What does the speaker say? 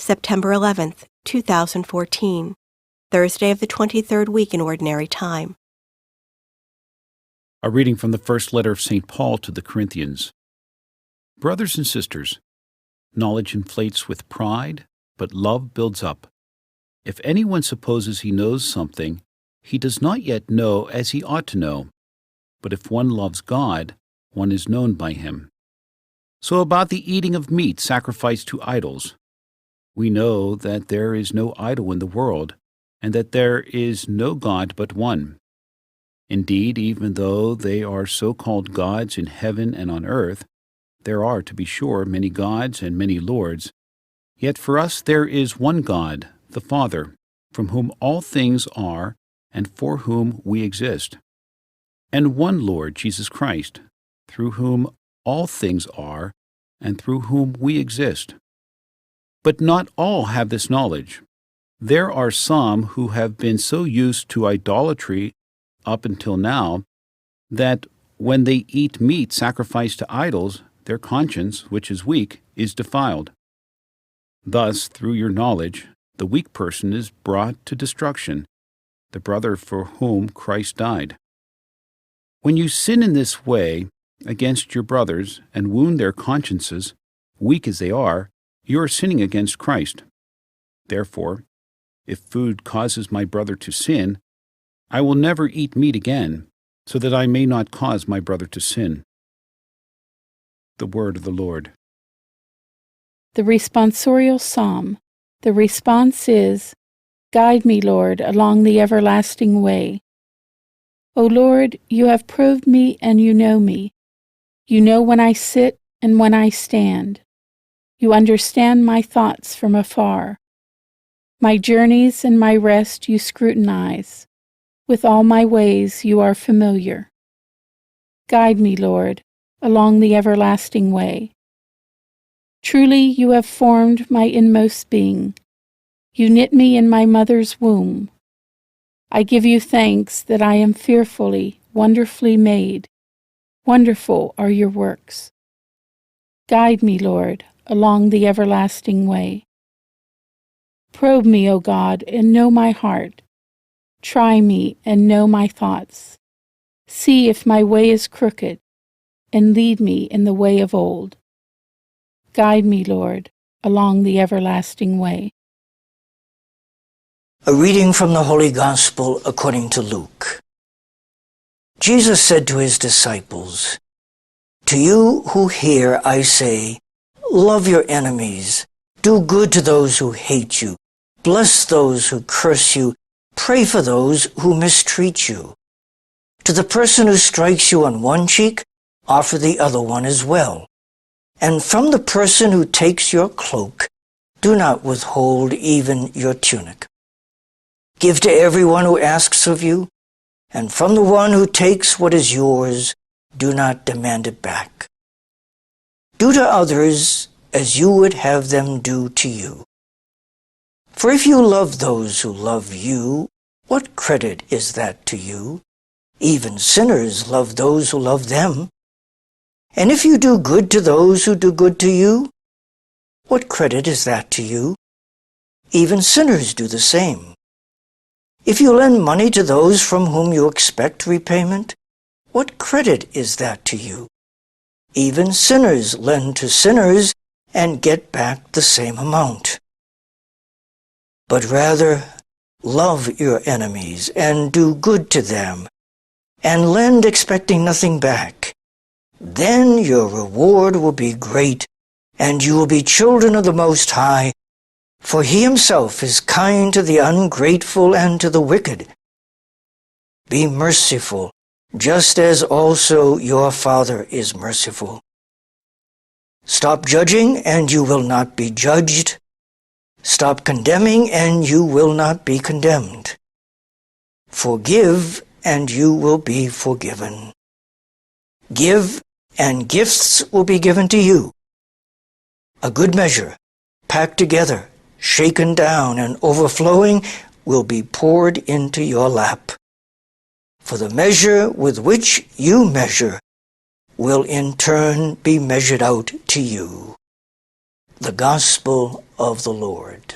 September 11th, 2014, Thursday of the 23rd week in Ordinary Time. A reading from the first letter of St. Paul to the Corinthians. Brothers and sisters, knowledge inflates with pride, but love builds up. If anyone supposes he knows something, he does not yet know as he ought to know. But if one loves God, one is known by him. So about the eating of meat sacrificed to idols. We know that there is no idol in the world, and that there is no God but one. Indeed, even though they are so-called gods in heaven and on earth, there are, to be sure, many gods and many lords. Yet for us there is one God, the Father, from whom all things are and for whom we exist, and one Lord, Jesus Christ, through whom all things are and through whom we exist. But not all have this knowledge. There are some who have been so used to idolatry up until now that when they eat meat sacrificed to idols, their conscience, which is weak, is defiled. Thus, through your knowledge, the weak person is brought to destruction, the brother for whom Christ died. When you sin in this way against your brothers and wound their consciences, weak as they are, you are sinning against Christ. Therefore, if food causes my brother to sin, I will never eat meat again, so that I may not cause my brother to sin. The word of the Lord. The responsorial psalm. The response is, "Guide me, Lord, along the everlasting way." O Lord, you have probed me and you know me. You know when I sit and when I stand. You understand my thoughts from afar. My journeys and my rest you scrutinize. With all my ways you are familiar. Guide me, Lord, along the everlasting way. Truly you have formed my inmost being. You knit me in my mother's womb. I give you thanks that I am fearfully, wonderfully made. Wonderful are your works. Guide me, Lord, along the everlasting way. Probe me, O God, and know my heart. Try me and know my thoughts. See if my way is crooked, and lead me in the way of old. Guide me, Lord, along the everlasting way. A reading from the Holy Gospel according to Luke. Jesus said to his disciples, "To you who hear I say, love your enemies, do good to those who hate you, bless those who curse you, pray for those who mistreat you. To the person who strikes you on one cheek, offer the other one as well. And from the person who takes your cloak, do not withhold even your tunic. Give to everyone who asks of you, and from the one who takes what is yours, do not demand it back. Do to others as you would have them do to you. For if you love those who love you, what credit is that to you? Even sinners love those who love them. And if you do good to those who do good to you, what credit is that to you? Even sinners do the same. If you lend money to those from whom you expect repayment, what credit is that to you? Even sinners lend to sinners and get back the same amount. But rather, love your enemies and do good to them, and lend expecting nothing back. Then your reward will be great, and you will be children of the Most High, for he himself is kind to the ungrateful and to the wicked. Be merciful, just as also your Father is merciful. Stop judging, and you will not be judged. Stop condemning, and you will not be condemned. Forgive, and you will be forgiven. Give, and gifts will be given to you. A good measure, packed together, shaken down, and overflowing, will be poured into your lap. For the measure with which you measure will in turn be measured out to you. The Gospel of the Lord.